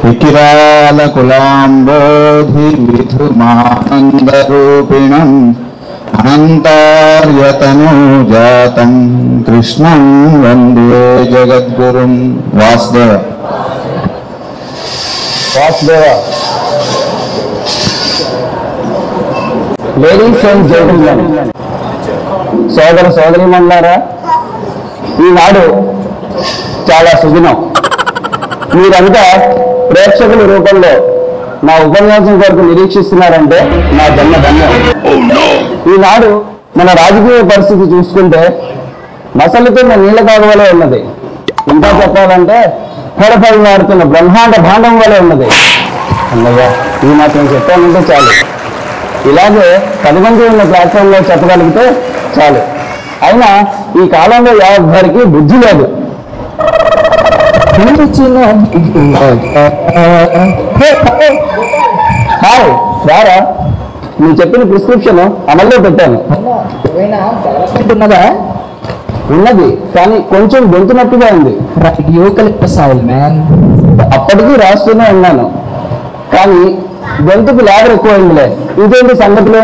వికిరాలకులాంబోధి విధుమానందరూపిణం అనంతార్యతనూజాతం కృష్ణం వందే జగద్గురుం. Vasudeva Vasudeva. Ladies and gentlemen, సోదర సోదరీమణులారా, ఈనాడు చాలా సుదినం. మీరంతా ప్రేక్షకుల రూపంలో నా ఉపన్యాసం కొరకు నిరీక్షిస్తున్నారంటే నా జన్మ ధన్యం. ఈనాడు మన రాజకీయ పరిస్థితి చూసుకుంటే మసలుతున్న నీళ్ల కాగవలే ఉన్నది. ఇంకా చెప్పాలంటే పొడపడినాడుతున్న బ్రహ్మాండ భాండం వలె ఉన్నది. అన్నయ్య, ఈ మాత్రం చెప్పాలంటే చాలు. ఇలాగే 10 మంది ఉన్న ప్లాట్ఫామ్లో చెప్పగలిగితే చాలు. అయినా ఈ కాలంలో ఎవరికి బుద్ధి లేదు. హాయ్ రారా, నువ్వు చెప్పిన ప్రిస్క్రిప్షన్ అమల్లో పెట్టాను. ఉన్నది, కానీ కొంచెం గొంతునట్టుగా ఉంది. అప్పటికీ రాస్తూనే ఉన్నాను, కానీ గొంతుకు లేబర్ ఎక్కువైందిలే. ఇదేంటి సంగతిలో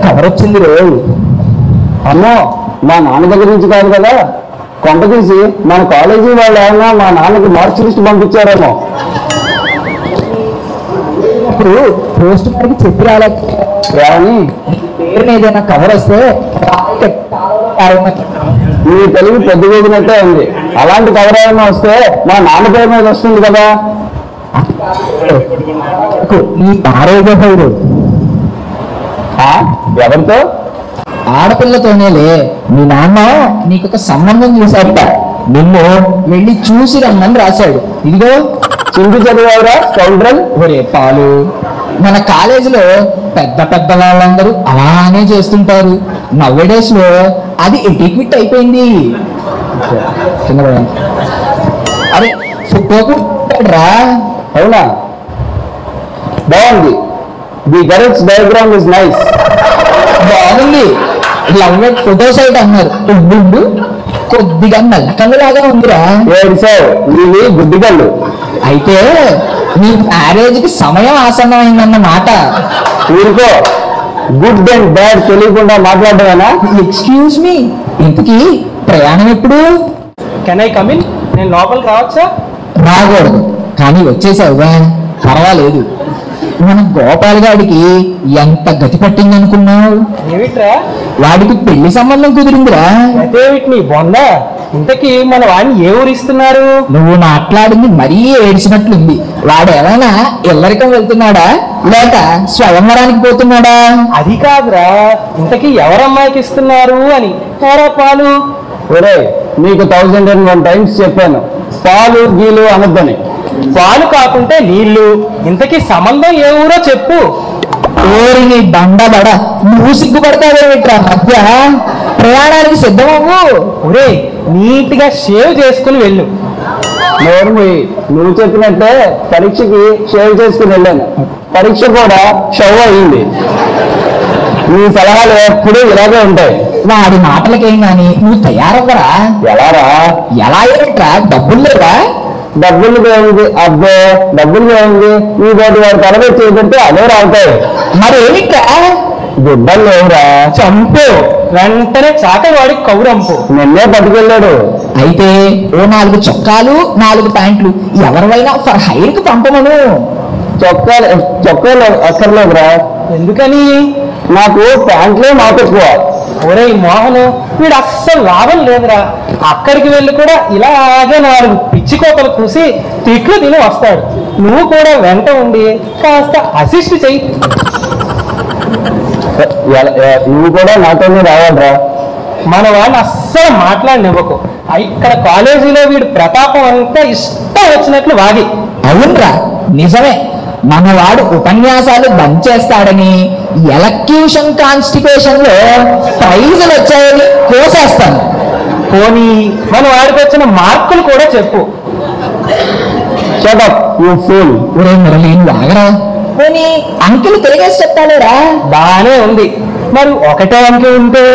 కవర్ వచ్చింది రోజు? అమ్మో, మా నాన్న దగ్గర నుంచి కాదు కదా. కొంట తీసి మన కాలేజీ వాళ్ళు ఏమన్నా మా నాన్నకి మార్క్స్ లిస్ట్ పంపించారేమో. ఇప్పుడు పోస్ట్ గారికి చెప్పి రాలేదు కానీ పేరు ఏదైనా కవర్ వస్తే నీ తెలుగు పెద్ద వేదినట్టే ఉంది. అలాంటి కవర్ ఏమైనా వస్తే మా నాన్న పేరు మీద వస్తుంది కదా. నీ ఆరోగ్య ఎవరితో? ఆడపిల్లతోనేలే. మీ నాన్న నీకొక సంబంధం చూశారట, నిన్ను వెళ్ళి చూసి రమ్మని రాశాడు. ఇదిగో చింటి చదివావురా కౌంట్రల్. ఒరే పాలు, మన కాలేజీలో పెద్ద పెద్ద వాళ్ళందరూ అలానే చేస్తుంటారు. నవ్వేడేస్ లో అది ఎటిక్విట్ అయిపోయింది. అరే రా. అవునా, బాగుంది. The girls diagram is nice. బాగుంది. లవ్ ఎట్ ఫోటో సైట్ అన్నారు. ఉండు, కొద్దిగా నల్లకల్లులాగా ఉందిరా. నీవి గుడ్డిగళ్ళు. అయితే నీ మ్యారేజ్ కి సమయం ఆసన్నమైందన్న మాట. ఊరుకో, గుడ్ అండ్ బ్యాడ్ తెలియకుండా మాట్లాడమేనా? ఎక్స్క్యూజ్ మీ, ఇంతకీ ప్రయాణం ఎప్పుడు? Can I come in? నేను లోపలికి రావచ్చా? రాకూడదు, కానీ వచ్చేసావుగా, పర్వాలేదు. మన గోపాల్ గాడికి ఎంత గతి పట్టింది అనుకున్నావు? ఏమిట్రా? వాడికి పెళ్లి సంబంధం కుదిరిందిరా. అదేమిటి నీ బొంద? ఇంతకీ మన వాడిని ఏ ఊరిస్తున్నారు? నువ్వు మాట్లాడింది మరీ ఏడ్చినట్లుంది. వాడు ఏమైనా ఇల్లరికం వెళ్తున్నాడా లేక స్వయంవరానికి పోతున్నాడా? అది కాదురా, ఇంతకీ ఎవరమ్మాయికి ఇస్తున్నారు అని. పాలు ఒరే, నీకు 1001 టైమ్స్ చెప్పాను, పాలు గీలు అనొద్దని. పాలు కాకుంటే నీళ్లు. ఇంతకీ సంబంధం ఏ ఊరో చెప్పు. ఓరి నీ బండబడ, నువ్వు సిగ్గుపడతావేమిట్రా మధ్య? ప్రయాణానికి సిద్ధమవ్వు. ఒరే, నీట్ గా షేవ్ చేసుకుని వెళ్ళు. నువ్వు చెప్పినట్టే పరీక్షకి షేవ్ చేసుకుని వెళ్ళాను. పరీక్ష కూడా షవ్ అయింది. నీ సలహాలు ఎప్పుడూ ఇలాగే ఉంటాయి. వాడి మాటలకేం గాని నువ్వు తయారవ్వరా? ఎలారా? ఎలా ఏమిట్రా, డబ్బులు లేవా? డబ్బులు పోయింది. అబ్బే, డబ్బులు పోయింది. నీ తోటి వాడు తరబడి చేస్తుంటే అదే రావుతాయి. మరి ఏమిట్రా? గుడ్డలు లేవురా. చంపు, వెంటనే చాటవాడికి కౌరంపు. నిన్నే పట్టుకెళ్ళాడు. అయితే ఓ 4 చొక్కాలు 4 ప్యాంట్లు ఎవరివైనా ఫర్ హైర్ కి పంపమను. చొక్కాలు అక్కర్లేదురా. ఎందుకని? నాకు ప్యాంట్లే మాకెక్కువ. ఒరే మోహను, వీడు అస్సలు లాభం లేదురా. అక్కడికి వెళ్ళి కూడా ఇలాగే 4 పిచ్చి కోతలు కూసి తిట్లు తిని వస్తాడు. నువ్వు కూడా వెంట ఉండి కాస్త అసిస్ట్ చెయ్యి. నువ్వు కూడా నాతోనే రావాలరా. మన వాడిని అస్సలు మాట్లాడినివ్వకు. ఇక్కడ కాలేజీలో వీడు ప్రతాపం అంతా ఇష్టం వచ్చినట్లు వాగి. అవునరా, నిజమే. మనవాడు ఉపన్యాసాలు బంద్ చేస్తాడని ఎలక్యూషన్ కాన్స్టిట్యూషన్ లో ప్రైజులు వచ్చాయని కోసేస్తాను. పోనీ మన వాడికి వచ్చిన మార్కులు కూడా చెప్పు. Shut up you pool. ఒరే మురళి, వాగరా. పోనీ అంకెలు తిరిగేసి చెప్తాలేరా? బానే ఉంది. మరి ఒకటే అంకె ఉంటే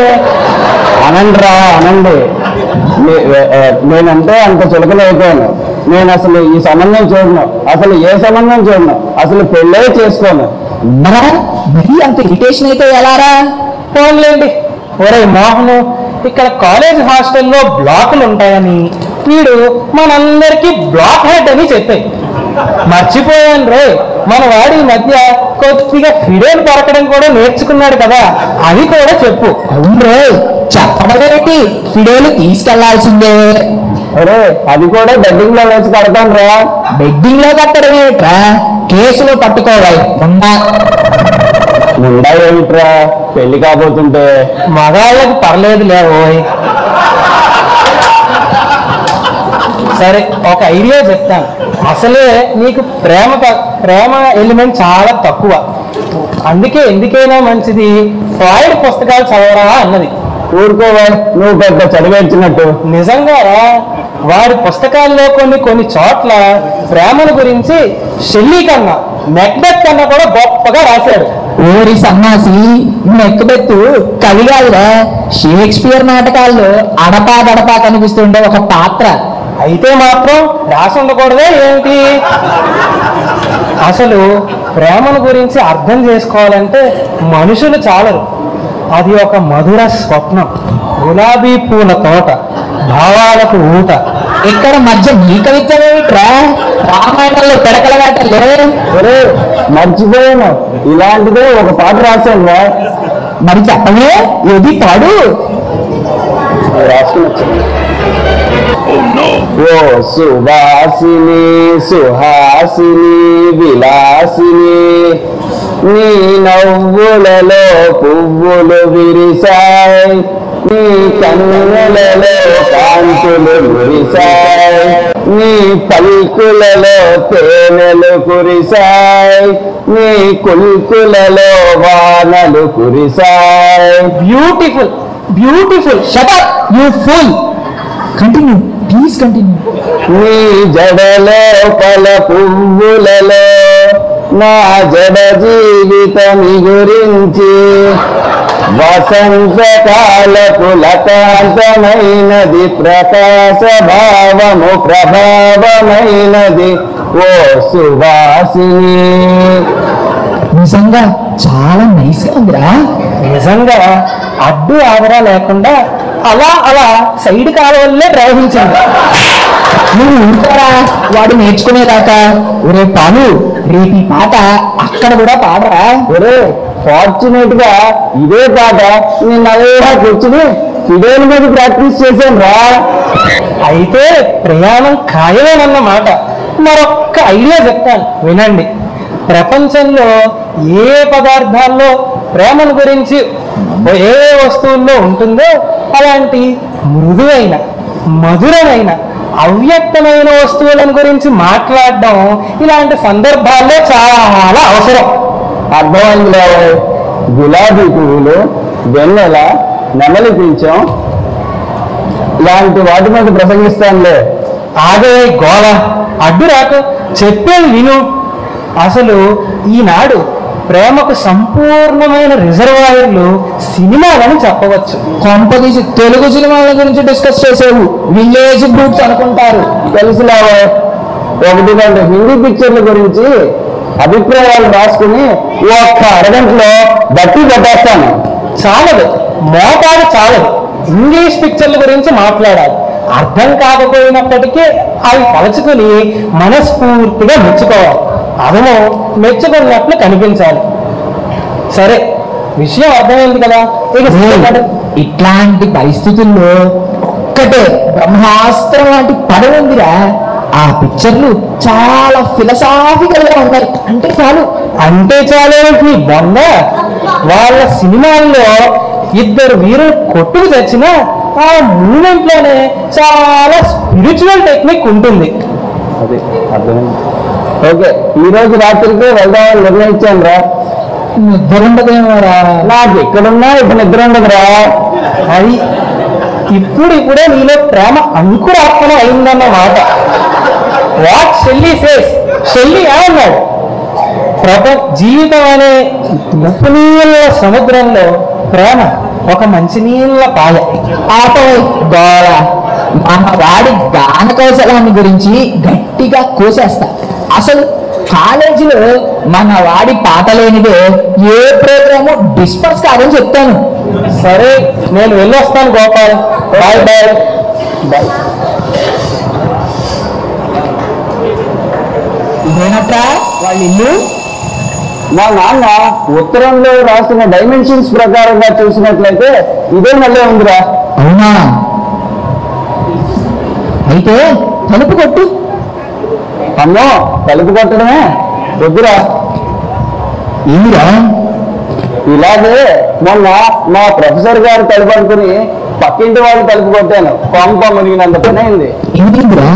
అనండి రా, అనండి. నేనంటే అంత చులకలు అయిపోయాను. నేను అసలు ఈ సంబంధం చూడను, అసలు ఏ సంబంధం చూడను, అసలు పెళ్ళే చేసుకోను. మరి అంత ఇరిటేషన్ అయితే ఎలారా? ఫోన్లేండి. ఒరే మోహను, ఇక్కడ కాలేజ్ హాస్టల్లో బ్లాకులు ఉంటాయని వీడు మనందరికీ బ్లాక్ హెడ్ అని చెప్పాయి. మర్చిపోయాను రే, మన వాడి ఈ మధ్య కొద్దిగా ఫిడేలు పరకడం కూడా నేర్చుకున్నాడు కదా, అది కూడా చెప్పు. అవును, చెప్పబడేటి ఫిడేలు తీసుకెళ్లాల్సిందే. అరే అది కూడా బెడ్డింగ్ లో వేసి కడతాను రా. బెడ్డింగ్ లో కట్టడం ఏమిట్రా, కేసులో పట్టుకోవాలి. ముండా ఏమిట్రా పెళ్లి కాబోతుంటే? మగాళ్ళకి పర్లేదు లేవోయ్. సరే, ఒక ఐడియా చెప్తాను. అసలే నీకు ప్రేమ ఎలిమెంట్ చాలా తక్కువ, అందుకే ఎందుకైనా మంచిది ఫ్రాయిడ్ పుస్తకాలు చదవరా అన్నది. ఊరుకోవా, నువ్వు పెద్ద చదివేర్చినట్టు. నిజంగా వాడి పుస్తకాల్లో కొన్ని చోట్ల ప్రేమల గురించి షెల్లీ కన్నా మెక్బెత్ కన్నా కూడా గొప్పగా రాశాడు. ఓరి సన్నాసి, మెక్బెత్ కవి కాదురా, షేక్స్పియర్ నాటకాల్లో అడపా కనిపిస్తుండే ఒక పాత్ర. అయితే మాత్రం రాసి ఉండకూడదే ఏమిటి? అసలు ప్రేమల గురించి అర్థం చేసుకోవాలంటే మనుషులు చాలరు. అది ఒక మధుర స్వప్నం, గులాబీ పూల తోట, భావాలకు ఊట. ఇక్కడ మధ్య నీ కవిత్వం ఏమిట్రా? రామాయణంలో పెడకల వేటలే. ఒరే మర్చిపోయాను, ఇలాంటిదే ఒక పాట రాశాను రా. మరి చెప్పమే, ఏది పాడు. రాసుకుని ఓ సువాసిని సుహాసిని విలాసిని, నీ నవ్వులలో పువ్వులు విరిసాయి, నీ కన్నులలో కాంతులు మురిసాయి, నీ పల్కులలో తేనెలు కురిసాయి, నీ కుల్కులలో వానలు కురిసాయి. Beautiful beautiful. Shut up you fool. Continue please, continue. నీ జడలోపల పువ్వులలో నా జడ జీవితమి గురించి, వసంతకాలపు లతాంతమైనది, ప్రకాశ భావము ప్రభావమైనది, ఓ సువాసిని. నిజంగా చాలా నైస్ గా ఉందిరా. నిజంగా అడ్డు ఆదరా లేకుండా అలా సైడ్ కాలువల్లే ప్రవహించింది. నువ్వు ఉంటారా వాడు నేర్చుకునేదాకా. ఒరే పాలు, రేపు ఈ పాట అక్కడ కూడా పాడరా. ఒరే ఫార్చునేట్ గా ఇదే పాట నేను అలా కూర్చుని ఫిడేల్ మీద ప్రాక్టీస్ చేశాను రా. అయితే ప్రయాణం ఖాయమేనన్నమాట. మరొక్క ఐడియా చెప్తాను వినండి. ప్రపంచంలో ఏ పదార్థాల్లో ప్రేమను గురించి ఏ వస్తువుల్లో ఉంటుందో అలాంటి మృదువైన, మధురమైన, అవ్యక్తమైన వస్తువులను గురించి మాట్లాడడం ఇలాంటి సందర్భాల్లో చాలా అవసరం. అర్థమైందిలే. గులాబీ పువ్వులు, వెన్నెల, నెమలి పించం ఇలాంటి వాటి మీద ప్రసంగిస్తానులే. ఆగే గోళ, అడ్డు రాక చెప్పేది విను. అసలు ఈనాడు ప్రేమకు సంపూర్ణమైన రిజర్వాయర్లు సినిమాలని చెప్పవచ్చు. కొంపదీసి తెలుగు సినిమాల గురించి డిస్కస్ చేసేవు విలేజ్ గ్రూప్స్ అనుకుంటారు. తెలుసులేవో, ఒకటి రెండు హిందీ పిక్చర్ల గురించి అభిప్రాయాలు రాసుకుని ఒక్క అరగంటలో బట్టి పెట్టేస్తాను. చాలదు, మోతాదు చాలదు. ఇంగ్లీష్ పిక్చర్ల గురించి మాట్లాడాలి. అర్థం కాకపోయినప్పటికీ అవి తలుచుకుని మనస్ఫూర్తిగా మెచ్చుకోవాలి. అదను మెచ్చుకున్నట్లు కనిపించాలి. సరే, విషయం అర్థమైంది కదా. ఇక ఇట్లాంటి పరిస్థితుల్లో ఒక్కటే బ్రహ్మాస్త్రం లాంటి పదం ఉందిరా. ఆ పిక్చర్లు చాలా ఫిలసాఫికల్ గా ఉంటాయి. అంటే చాలు నీ బొంద. వాళ్ళ సినిమాల్లో ఇద్దరు వీరులు కొట్టుకు తెచ్చినా ఆ మూమెంట్ లోనే చాలా స్పిరిచువల్ టెక్నిక్ ఉంటుంది. అది అర్థమైంది. ఓకే, ఈ రోజు రాత్రికి వెళ్దామని నిర్ణయించాను రా. నిద్ర ఉండదేమోరా. నాకు ఎక్కడున్నా ఇప్పుడు నిద్ర ఉండదురా. అది ఇప్పుడే నీలో ప్రేమ అంకురార్పణ అయిందన్నమాట. What Shelley says. షెల్లీ ఏమన్నాడు? జీవితం అనే ముప్పునీళ్ళ సముద్రంలో ప్రేమ ఒక మంచినీళ్ళ పాయ. ఆపో గోళ. మన వాడి గాన కౌశలాన్ని గురించి గట్టిగా కోసేస్తా. అసలు కాలేజీలో మన వాడి పాట లేనిదే ఏ ప్రోగ్రాము డిస్పర్స్ కాదని చెప్తాను. సరే, నేను వెళ్ళొస్తాను గోపాల్. Bye bye bye. ఇదేనట్రా వాళ్ళ ఇల్లు? మా నాన్న ఉత్తరంలో రాసిన డైమెన్షన్స్ ప్రకారంగా చూసినట్లయితే ఇదే మళ్ళీ ఉందిరా. అవునా? అయితే తలుపు కొట్టు. అమ్మో, తలుపు కొట్టడమే వద్దురా. ఏమిరా? ఇలాగే మొన్న మా ప్రొఫెసర్ గారు తలుపు అనుకుని పక్కింటి వాళ్ళు తలుపు కొట్టాను. కొంప మునిగినంత పని అయింది. ఏమిటిరా?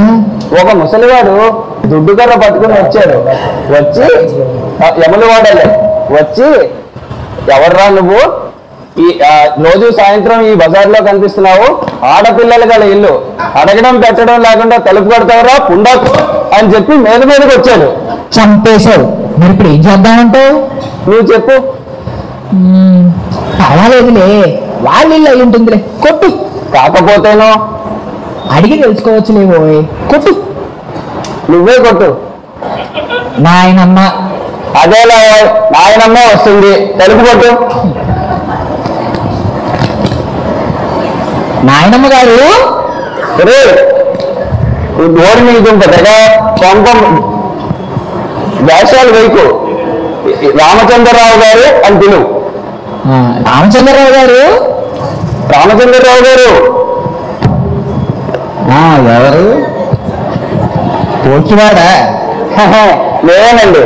ఒక ముసలివాడు దుడ్డు కర్ర పట్టుకుని వచ్చాడు. వచ్చి యములు వాడలే వచ్చి, ఎవర్రా నువ్వు, రోజు సాయంత్రం ఈ బజార్లో కనిపిస్తున్నావు, ఆడపిల్లలు గల ఇల్లు అడగడం పెట్టడం లేకుండా తలుపు కొడతావురా పుండాకు అని చెప్పి మీద మీదకి వచ్చాడు. చంపేశావు. మరి ఇప్పుడు ఏం చేద్దామంటావు? నువ్వు చెప్పు. పర్వాలేదులే, వాళ్ళ ఇల్లు అయి ఉంటుందిలే. కొట్టు. కాకపోతేనో అడిగి తెలుసుకోవచ్చులేవో. కొట్టు. నువ్వే కొట్టు. నాయనమ్మ. అదేలా నాయనమ్మ వస్తుంది, తలుపు కొట్టు. నాయనమ్మ గారు. గోడి మీదుంటదా కొంప వేషాలు వైపు రామచంద్రరావు గారు అని పిలువు. రామచంద్రరావు గారు. రామచంద్రరావు గారు. ఎవరు? పోర్చువాడా? లేనండి.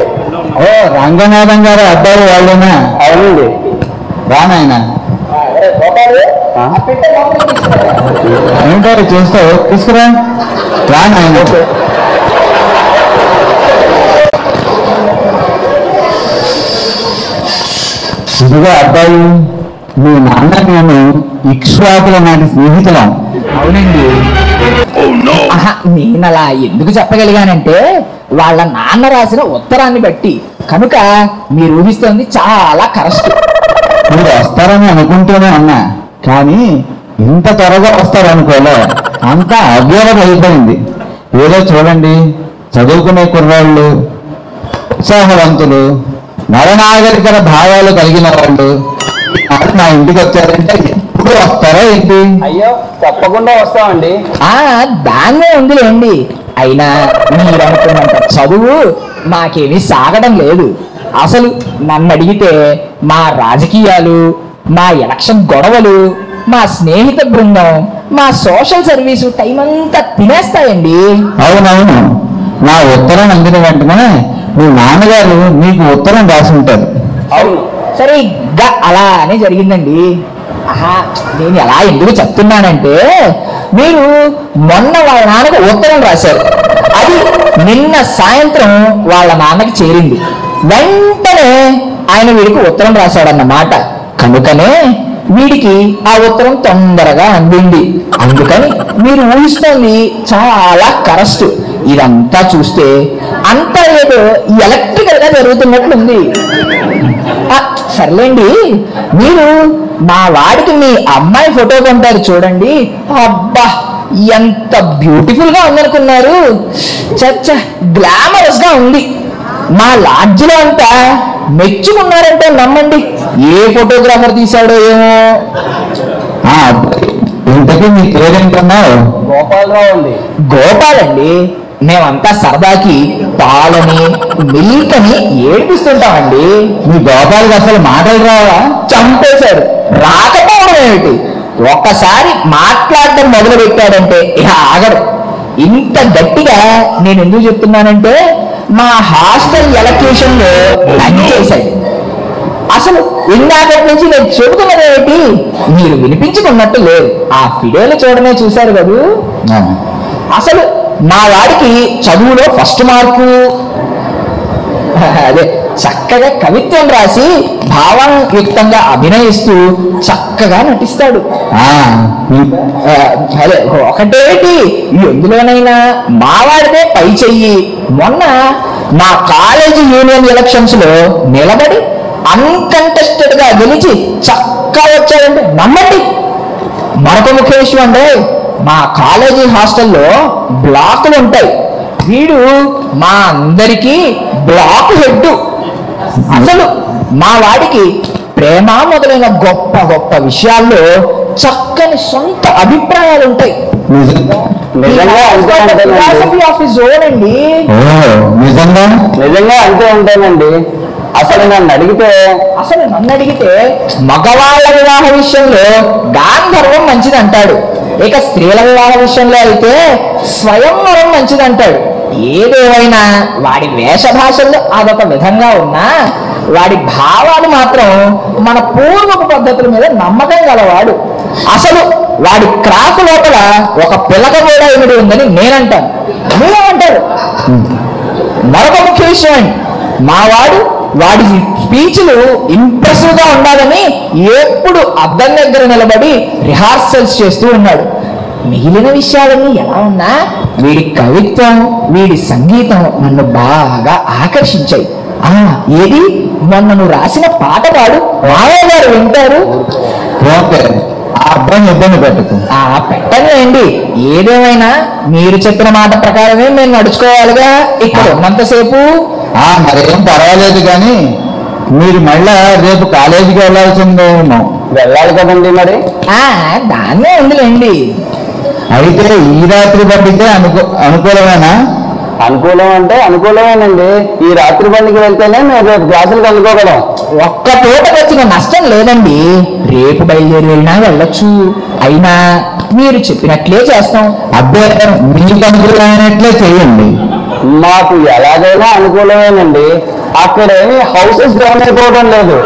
ఓ, రంగనాథం గారు అబ్బాయి వాళ్ళేనా? అవునండి. రానాయన ఏంటో చూస్తావు, తీసుకురా. రానాయన. ఇదిగో అబ్బాయి, మీ నాన్న నేను ఇక్ష్వాకుల నాటి స్నేహితులం. అవునండి. నేను అలా ఎందుకు చెప్పగలిగానంటే వాళ్ళ నాన్న రాసిన ఉత్తరాన్ని బట్టి. కనుక మీరు ఊహిస్తోంది చాలా కరెక్ట్. మీరు వస్తారని అనుకుంటూనే ఉన్నా, కానీ ఇంత త్వరగా వస్తారనుకోలే. అంతా అవ్యవధ అయిపోయింది. ఏదో చూడండి, చదువుకునే కుర్రాళ్ళు, ఉత్సాహవంతులు, నరనాగరికల భావాలు కలిగిన వాళ్ళు నా ఇంటికి వచ్చారంటే ఎప్పుడు వస్తారో ఏంటి? అయ్యో, తప్పకుండా వస్తామండి. దాన్నే ఉందిలేండి. అయినా మీరు అనుకున్నంత చదువు మాకేమీ సాగడం లేదు. అసలు నన్ను అడిగితే మా రాజకీయాలు, మా ఎలక్షన్ గొడవలు, మా స్నేహిత బృందం, మా సోషల్ సర్వీసు టైం అంతా తినేస్తాయండి. అవునవును. నా ఉత్తరం అందిన వెంటనే మీ నాన్నగారు మీకు ఉత్తరం రాసి ఉంటారు. అవును. సరిగ్గా అలానే జరిగిందండి. నేను ఎలా ఎందుకు చెప్తున్నానంటే, మీరు మొన్న వాళ్ళ నాన్నకు ఉత్తరం రాశారు. అది నిన్న సాయంత్రం వాళ్ళ నాన్నకి చేరింది. వెంటనే ఆయన వీడికి ఉత్తరం రాశాడన్నమాట. కనుకనే వీడికి ఆ ఉత్తరం తొందరగా అందింది. అందుకని మీరు ఊహిస్తోంది చాలా కరెక్ట్. ఇదంతా చూస్తే అంతా ఏదో ఎలక్ట్రికల్ గా జరుగుతున్నట్లుంది. సర్లేండి, మీరు మా వాడికి మీ అమ్మాయి ఫోటో కొంటారు చూడండి. అబ్బా, ఎంత బ్యూటిఫుల్ గా ఉందనుకున్నారు. చచ్చ గ్లామరస్ గా ఉంది. మా లాడ్జిలో అంతా మెచ్చుకున్నారంటే నమ్మండి. ఏ ఫోటోగ్రాఫర్ తీశాడో ఏమో. ఇంతకీ మీ పేరేంటన్నావు? గోపాలరావు అండి. గోపాల్ అండి. మేమంతా సరదాకి పాలని మిల్క్ అని ఏడిపిస్తుంటామండి. మీ గోపాల్కి అసలు మాటలు రావా? చంపేశాడు. రాకపోవడం ఏమిటి, ఒక్కసారి మాట్లాడటం మొదలు పెట్టాడంటే ఇక ఆగడు. ఇంత గట్టిగా నేను ఎందుకు చెప్తున్నానంటే, మా హాస్టల్ ఎలక్యూషన్ లో చేశాడు. అసలు ఇందాకటి నుంచి నేను చెబుతున్నది ఏమిటి, మీరు వినిపించుకున్నట్టు లేదు. ఆ ఫిడేలు చూడమే చూశారు కదూ. అసలు మా వాడికి చదువులో ఫస్ట్ మార్కు. అదే చక్కగా కవిత్వం రాసి భావయుక్తంగా అభినయిస్తూ చక్కగా నటిస్తాడు. అదే ఒకటేటి, ఎందులోనైనా మావాడితే పై చెయ్యి. మొన్న మా కాలేజీ యూనియన్ ఎలక్షన్స్ లో నిలబడి అన్కంటెస్టెడ్ గా గెలిచి చక్కగా వచ్చాడంటే నమ్మండి. మరొక ముఖ్య విషయం అంటే మా కాలేజీ హాస్టల్లో బ్లాకులు ఉంటాయి. వీడు మా అందరికీ బ్లాక్ హెడ్. అసలు మా వాడికి ప్రేమ మొదలైన గొప్ప గొప్ప విషయాల్లో చక్కని సొంత అభిప్రాయాలు ఉంటాయి. నిజంగా అంతే ఉంటానండి. అసలు నన్ను అడిగితే మగవాళ్ళ వివాహ విషయంలో గాంధర్వం మంచిది అంటాడు. ఇక స్త్రీల వివాహ విషయంలో అయితే స్వయంవరం మంచిది అంటాడు. ఏదేమైనా వాడి వేషభాషల్లో అదొక విధంగా ఉన్నా వాడి భావాలు మాత్రం మన పూర్వపు పద్ధతుల మీద నమ్మకం గలవాడు. అసలు వాడి క్రాఫ్ లోపల ఒక పిలక కూడా ఇమిడి ఉందని నేనంటాను. మీరేమంటారు? మరొక ముఖ్య విషయం అండి, వాడి స్పీచ్లు ఇంప్రెసివ్ గా ఉండాలని ఎప్పుడు అద్దం దగ్గర నిలబడి రిహార్సల్స్ చేస్తూ ఉన్నాడు. మిగిలిన విషయాలన్నీ ఎలా ఉన్నా వీడి కవిత్వం, వీడి సంగీతం నన్ను బాగా ఆకర్షించాయి. ఏది మొన్న నువ్వు రాసిన పాట పాడు, మావయ్య గారు వింటారు. అబ్బాయిని ఇబ్బంది పెట్టకు. పెట్టండి. ఏదేమైనా మీరు చెప్పిన మాట ప్రకారమే మేము నడుచుకోవాలిగా ఇక్కడ ఉన్నంతసేపు. మరేం పర్వాలేదు కానీ మీరు మళ్ళా రేపు కాలేజీకి వెళ్ళాల్సిందేమో. వెళ్ళాలి కదండి మరి. దాన్నే ఉందిలేండి. అయితే ఈ రాత్రి పట్టితే అనుకూలమేనా? అనుకూలం అంటే అనుకూలమేనండి. ఈ రాత్రి బండికి వెళ్తేనే మేము రేపు క్లాసులకు అనుకోగలం. ఒక్క పూటకు వచ్చిన నష్టం లేదండి. రేపు బయలుదేరి వెళ్ళినా వెళ్ళొచ్చు. అయినా మీరు చెప్పినట్లే చేస్తాం. అబ్బాయి మీకు అనుకూలమైనట్లే చేయండి. మాకు ఎలాగైనా అనుకూలమేనండి. అక్కడేమి హౌసెస్ డౌన్ అయిపోవడం లేదు.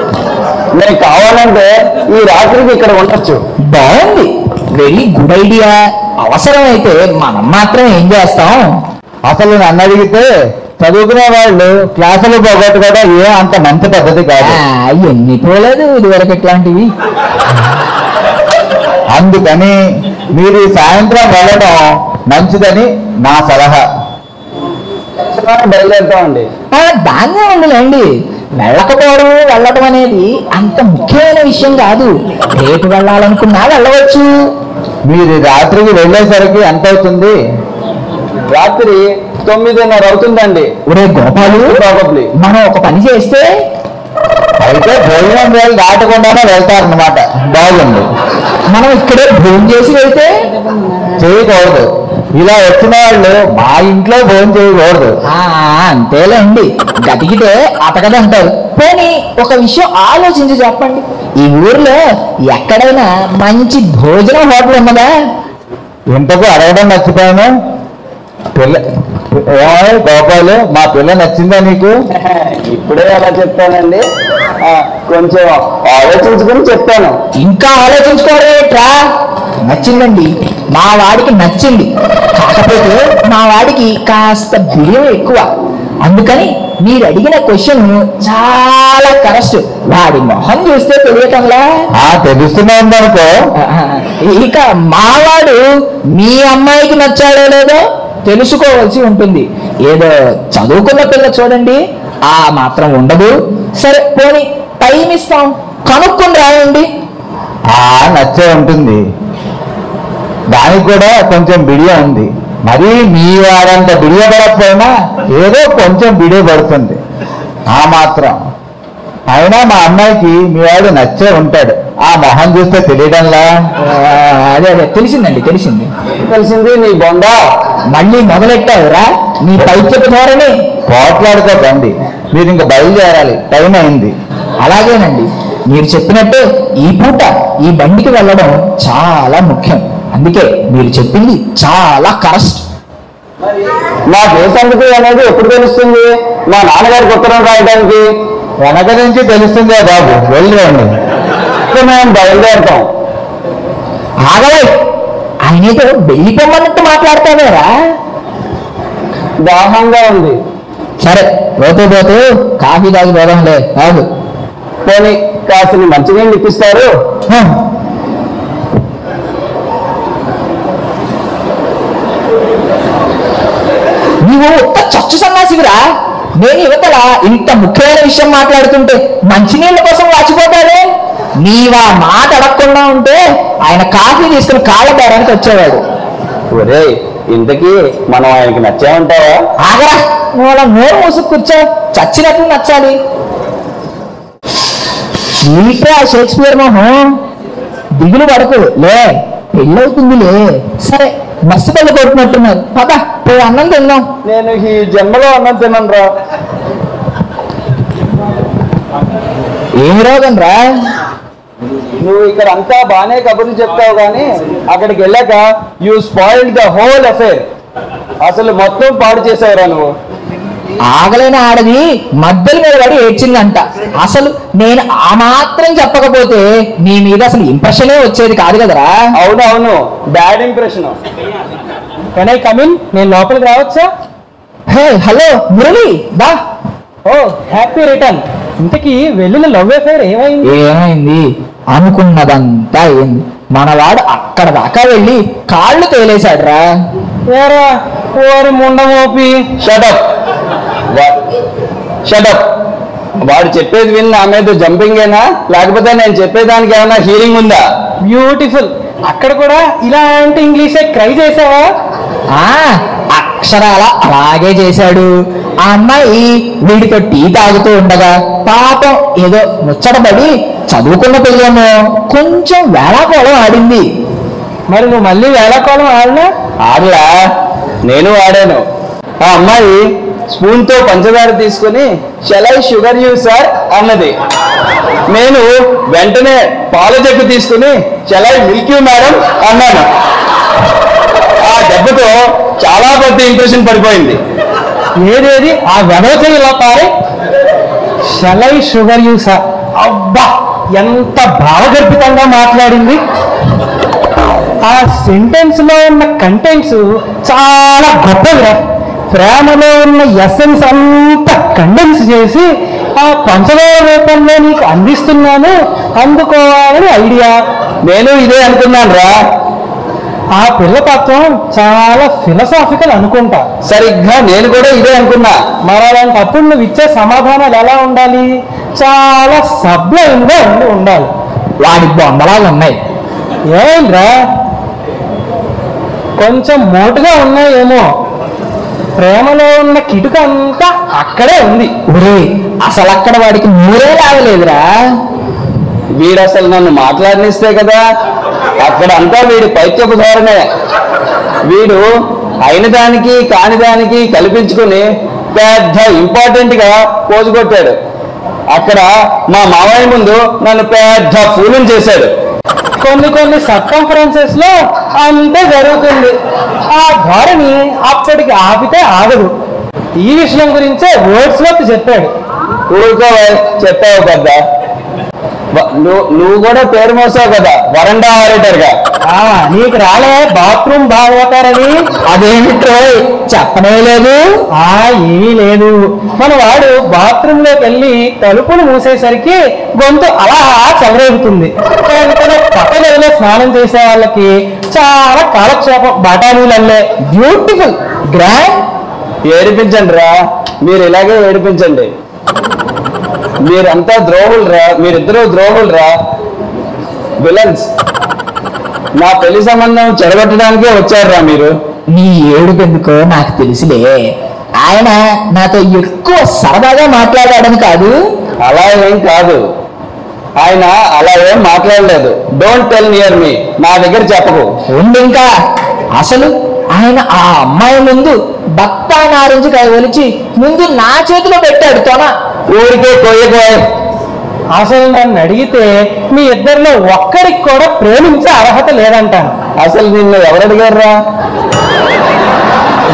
మేము కావాలంటే ఈ రాత్రికి ఇక్కడ ఉండొచ్చు. బాగుంది, వెరీ గుడ్ ఐడియా. అవసరమైతే మనం మాత్రం ఏం చేస్తాం? అసలు నన్ను అడిగితే చదువుకునే వాళ్ళు క్లాసులు పోగొట్టుకోవడం అంత మంచి పద్ధతి కాదు. ఎన్ని పోలేదు ఇదివరకు ఇట్లాంటివి. అందుకని మీరు సాయంత్రం వెళ్ళడం మంచిదని నా సలహా. బయలుదేరుతామండి. దాన్నే ఉండలేండి. వెళ్ళటం అనేది అంత ముఖ్యమైన విషయం కాదు. రేపు వెళ్ళాలనుకున్నా వెళ్ళవచ్చు. మీరు రాత్రికి వెళ్ళేసరికి ఎంత అవుతుంది? రాత్రి 9:30 అవుతుందండి. ఒరే గోపాలు, ప్రాబబ్లీ మనం ఒక పని చేస్తే అయితే భోజనం వేలు దాటకుండానే వెళ్తారన్నమాట. బాగుంది. మనం ఇక్కడే భోజనం చేసి వెళ్తే చేయకూడదు. ఇలా వచ్చిన వాళ్ళు మా ఇంట్లో భోజనం చేయకూడదు. అంతేలేండి, గతికితే అతకదంటారు. పోనీ ఒక విషయం ఆలోచించి చెప్పండి. ఈ ఊర్లో ఎక్కడైనా మంచి భోజనం హోటల్ ఉన్నదా? ఇంతకు అడగడం మర్చిపోయాను. గోపాలు, మా పిల్ల నచ్చిందా నీకు? ఇప్పుడే ఎలా చెప్తానండి, కొంచెం ఆలోచించుకుని చెప్తాను. ఇంకా ఆలోచించుకోరేట్రా? నచ్చిందండి, మా వాడికి నచ్చింది. కాకపోతే మా వాడికి కాస్త బియ్యం ఎక్కువ. అందుకని మీరు అడిగిన క్వశ్చన్ చాలా కరెక్ట్. వాడి మొహం చూస్తే తెలియటంలా తెలుస్తుందనుకో. ఇక మావాడు మీ అమ్మాయికి నచ్చాడో లేదో తెలుసుకోవాల్సి ఉంటుంది. ఏదో చదువుకున్న పిల్ల చూడండి, ఆ మాత్రం ఉండదు. సరే పోనీ టైం ఇస్తాం, కనుక్కొని రాయండి. నచ్చే ఉంటుంది. దానికి కూడా కొంచెం బిడియ ఉంది. మరి మీ వాడంత బిడియ పడకపోయినా ఏదో కొంచెం బిడియ పడుతుంది, ఆ మాత్రం. అయినా మా అమ్మాయికి మీ వాడు నచ్చే ఉంటాడు. ఆ మొహం చూస్తే తెలియడంలా. అదే తెలిసింది. నీ బొంద మళ్ళీ మొదలెట్టావురా నీ పైచెట్టు ధోరణి. పోట్లాడుకోకండి, మీరు ఇంకా బయలుదేరాలి, టైం అయింది. అలాగేనండి, మీరు చెప్పినట్టే ఈ పూట ఈ బండికి వెళ్ళడం చాలా ముఖ్యం. అందుకే మీరు చెప్పింది చాలా కరెక్ట్. మాకే సంగతి అనేది ఎప్పుడు తెలుస్తుంది? మా నాన్నగారికి ఉత్తరం రాయడానికి వెనక నుంచి తెలుస్తుందే బాబు, వెళ్ళండి. మేము బయలుదేరుతాం. ఆగలే, ఆయనతో వెళ్ళిపోమన్నట్టు మాట్లాడతావేరా? దాహంగా ఉంది. సరే పోతూ కాఫీ తాగి పోదాంలే. కాదు పోనీ కాసిన మంచినీళ్ళు ఇప్పిస్తారు. నీవు ఒక్క చచ్చు సన్నాసివిరా. నేను యువతల ఇంత ముఖ్యమైన విషయం మాట్లాడుతుంటే మంచినీళ్ళ కోసం వాచిపోతాడే. నీవా మాట అడగకుండా ఉంటే ఆయన కాఫీ తీసుకుని కాళ్ళ బేరానికి వచ్చేవాడు. ఒరే ఇంతకీ మనం ఆయనకి నచ్చామంటావా? ఆగరా, నువ్వు అలా నోరు మూసుకు కూర్చో, చచ్చినట్లు నచ్చాలి. ఏమిట్రా షేక్స్పియర్ మొహం, దిగులు పడకు, లే పెళ్ళవుతుందిలే. సరే మస్తు పళ్ళు కొట్టున్నట్టున్నారు, పద పోయి అన్నం తిన్నాం. నేను ఈ జన్మలో అన్నం తిన్నాను రా. ఏమి రోగం రా? నువ్వు ఇక్కడ అంతా బానే కబుర్లు చెప్తావు కానీ అక్కడికి వెళ్ళాక you spoiled the whole affair. అసలు మొత్తం పాడు చేసావురా నువ్వు. ఆగలేని ఆడది మధ్యల మీద పడి ఏడ్చిందంట. అసలు నేను ఆ మాత్రం చెప్పకపోతే నీ మీద అసలు ఇంప్రెషనే వచ్చేది కాదు కదరా. అవును bad impression. Can I come in? నేను లోపలికి రావచ్చా? హే హలో మురళి, బా. ఓ హ్యాపీ రిటర్న్. ఇంతకీ వెళ్ళిన లవ్ అఫేర్ ఏమైంది? ఏమైంది? అనుకున్నదంతా అయింది. మనవాడు అక్కడ దాకా వెళ్ళి కాళ్ళు తేలేశాడు రా. ఏరా ఓరి ముండమోపి. షటప్. వాడు చెప్పేది విని నా మీద జంపింగేనా, లేకపోతే నేను చెప్పేదానికి ఏమైనా హీరింగ్ ఉందా? బ్యూటిఫుల్. అక్కడ కూడా ఇలాంటి ఇంగ్లీషే ట్రై చేసావా? అక్షరాల అలాగే చేశాడు. ఆ అమ్మాయి వీడితో టీ తాగుతూ ఉండగా పాపం ఏదో ముచ్చటపడి చదువుకున్న పిల్లేమో కొంచెం వేళాకోళం ఆడింది. మరి నువ్వు మళ్ళీ వేళాకోళం ఆడినా? ఆడలా, నేను ఆడాను. ఆ అమ్మాయి స్పూన్ తో పంచదార తీసుకుని shall I sugar you sir అన్నది. నేను వెంటనే పాల జగ్గు తీసుకుని shall I milk you madam అన్నాను. ఆ దెబ్బతో చాలా పెద్ద ఇంప్రెషన్ పడిపోయింది. ఏదేది ఆ వెనక ఇలా పారే shall I sugar you sir. అబ్బా ఎంత భావగర్భితంగా మాట్లాడింది. ఆ సెంటెన్స్ లో ఉన్న కంటెంట్స్ చాలా గొప్పగా, ప్రేమలో ఉన్న ఎసెన్స్ అంతా కండెన్స్ చేసి ఆ పంచదార రూపంలో నీకు అందిస్తున్నాను, అందుకోవాలని ఐడియా. నేను ఇదే అనుకున్నాను రా. ఆ పిల్ల తత్వం చాలా ఫిలసాఫికల్ అనుకుంటా. సరిగ్గా నేను కూడా ఇదే అనుకున్నా. మరి అలాంటప్పుడు నువ్వు ఇచ్చే సమాధానాలు ఎలా ఉండాలి? చాలా సబ్లైన్గా ఉండాలి. వాడి బొమ్మలాగా ఉన్నాయి. ఏమైందిరా? కొంచెం మోటుగా ఉన్నాయేమో. ప్రేమలో ఉన్న కిటుక అంతా అక్కడే ఉంది. ఒరే అసలు అక్కడ వాడికి మూరే లాగలేదురా. వీడు అసలు నన్ను మాట్లాడనిస్తే కదా, అక్కడంతా వీడి పైత్యపు ధోరణే. వీడు అయిన దానికి కాని దానికి కల్పించుకుని పెద్ద ఇంపార్టెంట్ గా పోజు కొట్టాడు. అక్కడ మా మామయ్య ముందు నన్ను పెద్ద ఫూలం చేశాడు. కొన్ని సర్కంఫరెన్సెస్ లో అంతే జరుగుతుంది. ఆ ధోరణి అప్పటికి ఆపితే ఆగదు. ఈ విషయం గురించే వర్డ్స్ వర్త్ చెప్పాడు. ఊరుకోవే, చెప్పావు పెద్ద. నువ్వు కూడా పేరు మోసావు కదా వరండా ఆరేటర్ గా. నీకు రాలే బాత్రూమ్ బాగోతారని? అదేమిట్రో చెప్పనే లేదు. ఏమీ లేదు. మన వాడు బాత్రూమ్ లోకి వెళ్ళి తలుపులు మూసేసరికి గొంతు అలా చెలరేగుతుంది. పక్క గదిలో స్నానం చేసే వాళ్ళకి చాలా కాలక్షేపం. బఠానీలల్లే బ్యూటిఫుల్ గ్రాండ్. ఏడిపించండి రా, మీరు ఇలాగే ఏడిపించండి. మీరంతా ద్రోహులరా, మీరిద్దరూ ద్రోహులరా, విలన్స్. నా పెళ్లి సంబంధం చెడగొట్టడానికే వచ్చారురా మీరు. నీ ఏడుపెందుకో నాకు తెలుసులే. ఆయన నాతో ఎక్కువ సరదాగా మాట్లాడాడని కాదు. అలా ఏం కాదు, ఆయన అలా ఏం మాట్లాడలేదు. డోంట్ టెల్ నియర్ మీ, నా దగ్గర చెప్పకు. ఉండి ఇంకా అసలు ఆయన ఆ అమ్మాయి ముందు బత్తా నారింజ కాయ ఒలిచి ముందు నా చేతిలో పెట్టాడు తోన. ఊరికే కొయ్యకోయ్. అసలు నన్ను అడిగితే మీ ఇద్దరిలో ఒక్కడికి కూడా ప్రేమించే అర్హత లేదంటాను. అసలు నిన్ను ఎవరు అడిగారురా?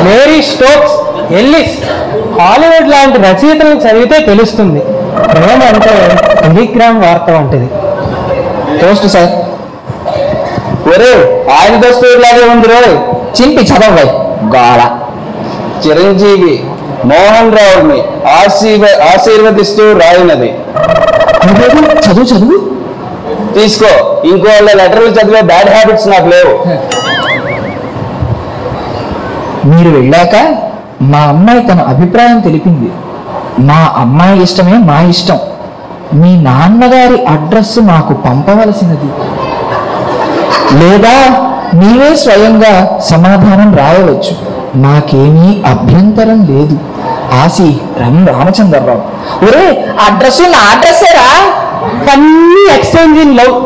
మేరీ స్టోక్స్ ఎల్లిస్, హాలీవుడ్ లాంటి రచయితలను చదివితే తెలుస్తుంది. ప్రేమ అంటే టెలిగ్రామ్ వార్త వంటిది. Toast sir. ఒరే ఆయన దస్తూరులాగే ఉంది రోయ్. చింపి చదవై గోళ. చిరంజీవి మోహన్ రావుని ఆశీర్వదిస్తూ రాయినది. చదువు చదువు తీసుకో. ఇంకో వాళ్ళ లెటర్లు చదివే బ్యాడ్ హ్యాబిట్స్ నాకు లేవు. మీరు వెళ్ళాక మా అమ్మాయి తన అభిప్రాయం తెలిపింది. మా అమ్మాయి ఇష్టమే మా ఇష్టం. మీ నాన్నగారి అడ్రస్ మాకు పంపవలసినది, లేదా నీవే స్వయంగా సమాధానం రాయవచ్చు. నాకేమీ అభ్యంతరం లేదు. ఆసి రామచంద్రరావు. ఒరే, అడ్రస్ నా అడ్రస్సేరా. అన్ని ఎక్స్చేంజ్ ఇన్ లవ్.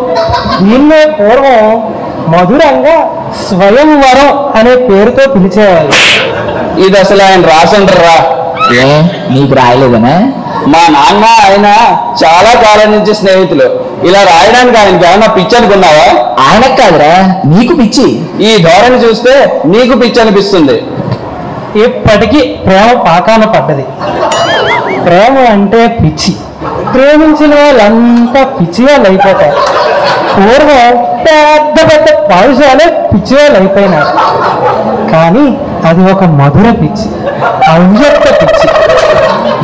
దీన్నే పూర్వం మధురంగా స్వయంవరం అనే పేరుతో పిలిచేవాళ్ళు. ఇది అసలు ఆయన రాసండ్రా. ఏ, నీకు రాయలేదనా? మా నాన్న ఆయన చాలా కాలం నుంచి స్నేహితులు. ఇలా రాయడానికి ఆయనకి ఏమన్నా పిచ్చి అనుకున్నావా? ఆయనకు కాదురా, నీకు పిచ్చి. ఈ ధోరణి చూస్తే నీకు పిచ్చి అనిపిస్తుంది. ఇప్పటికీ ప్రేమ పాకాన పడ్డది. ప్రేమ అంటే పిచ్చి. ప్రేమించిన వాళ్ళంతా పిచ్చి వాళ్ళు అయిపోతారు. పూర్వం పెద్ద పెద్ద పాఠశాలే పిచ్చి వాళ్ళు అయిపోయినారు. కానీ అది ఒక మధుర పిచ్చి, అవ్యక్త పిచ్చి.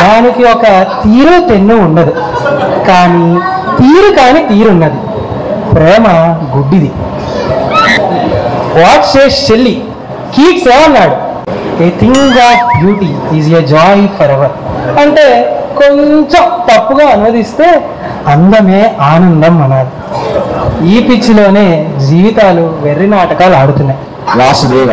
దానికి ఒక తీరు తెన్ను ఉండదు, కానీ తీరున్నది. ప్రేమ గుడ్డిది. What says Shelley? కీట్స్ ఏమన్నాడు? A thing of beauty is a joy for ever. అంటే కొంచెం తప్పుగా అనువదిస్తే అందమే ఆనందం అనాలి. ఈ పిచ్చిలోనే జీవితాలు వెర్రి నాటకాలు ఆడుతున్నాయి. వాసుదేవ